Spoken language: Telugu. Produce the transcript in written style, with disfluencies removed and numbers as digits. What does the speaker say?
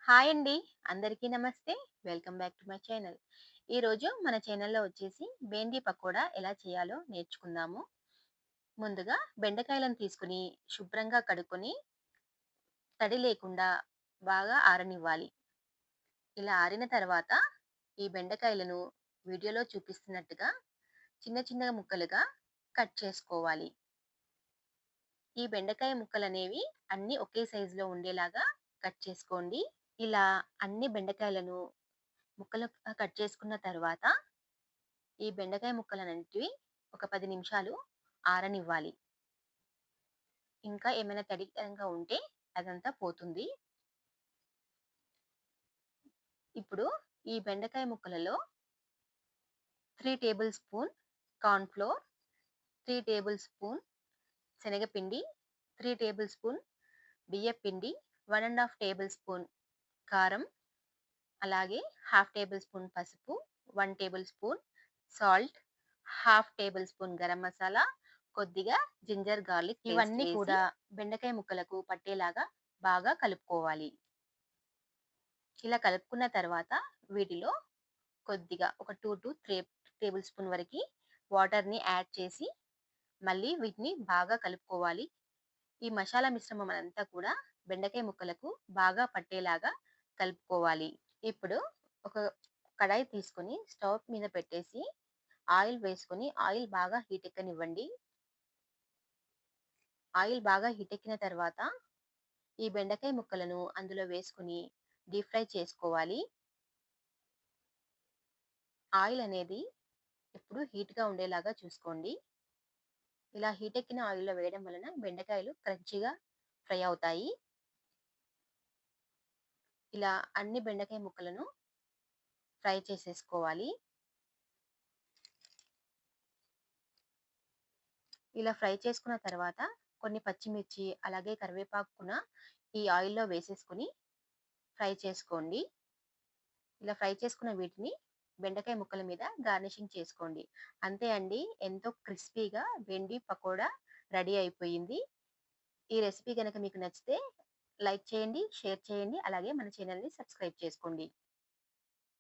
హాయ్ అండి. అందరికీ నమస్తే. Welcome back to my channel. ఈరోజు మన ఛానల్‌లో వచ్చేసి బెండి పకోడా ఎలా చేయాలో నేర్చుకుందాము. ముందుగా బెండకాయలను తీసుకొని శుభ్రంగా కడుక్కొని తడి లేకుండా బాగా ఆరనివ్వాలి. ఇలా ఆరిన తర్వాత ఈ బెండకాయలను వీడియోలో చూపిస్తున్నట్టుగా చిన్న చిన్న ముక్కలుగా కట్ చేసుకోవాలి. ఈ బెండకాయ ముక్కలనేవి అన్నీ ఒకే సైజులో ఉండేలాగా కట్ చేసుకోండి. ఇలా అన్ని బెండకాయలను ముక్కలు కట్ చేసుకున్న తర్వాత, ఈ బెండకాయ ముక్కలన్నిటివి ఒక 10 నిమిషాలు ఆరనివ్వాలి. ఇంకా ఏమైనా తడిగా ఉంటే అదంతా పోతుంది. ఇప్పుడు ఈ బెండకాయ ముక్కలలో 3 table spoon corn flour, 3 table spoon శనగపిండి, 3 టేబుల్ స్పూన్ బియ్యపిండి, 1 ½ టేబుల్ స్పూన్ కారం, అలాగే హాఫ్ టేబుల్ స్పూన్ పసుపు, 1 table spoon salt, half table spoon garam masala, కొద్దిగా జింజర్ గార్లిక్ పేస్ట్ ఇవన్నీ వేసి కూడా బెండకాయ ముక్కలకు పట్టేలాగా బాగా కలుపుకోవాలి. ఇలా కలుపుకున్న తర్వాత వీటిలో కొద్దిగా ఒక 2-3 టేబుల్ స్పూన్ వరకి వాటర్‌ని యాడ్ చేసి మళ్ళీ వీటిని బాగా కలుపుకోవాలి. ఈ మసాలా మిశ్రమం అంతా కూడా బెండకాయ ముక్కలకు బాగా పట్టేలాగా కలుపుకోవాలి. ఇప్పుడు ఒక కడాయి తీసుకొని స్టవ్ మీద పెట్టేసి ఆయిల్ వేసుకొని ఆయిల్ బాగా హీట్ ఎక్కనివ్వండి. ఆయిల్ బాగా హీట్ ఎక్కిన తర్వాత ఈ బెండకాయ ముక్కలను అందులో వేసుకొని డీప్ ఫ్రై చేసుకోవాలి. ఆయిల్ అనేది ఎప్పుడు హీట్‌గా ఉండేలాగా చూసుకోండి. ఇలా హీట్ ఎక్కిన ఆయిల్‌లో వేయడం వలన బెండకాయలు క్రంచీగా ఫ్రై అవుతాయి. ఇలా అన్ని బెండకాయ ముక్కలను ఫ్రై చేసేసుకోవాలి. ఇలా ఫ్రై చేసుకున్న తర్వాత కొన్ని పచ్చిమిర్చి, అలాగే కరివేపాకు కూడా ఈ ఆయిల్‌లో వేసేసుకొని ఫ్రై చేసుకోండి. ఇలా ఫ్రై చేసుకున్న వీటిని బెండకాయ ముక్కల మీద గార్నిషింగ్ చేసుకోండి. అంతే అండి. ఎంతో క్రిస్పీగా బెండి పకోడా రెడీ అయిపోయింది. ఈ రెసిపీ గనక మీకు నచ్చితే లైక్ చేయండి, షేర్ చేయండి. అలాగే మన ఛానెల్‌ని సబ్స్క్రైబ్ చేసుకోండి.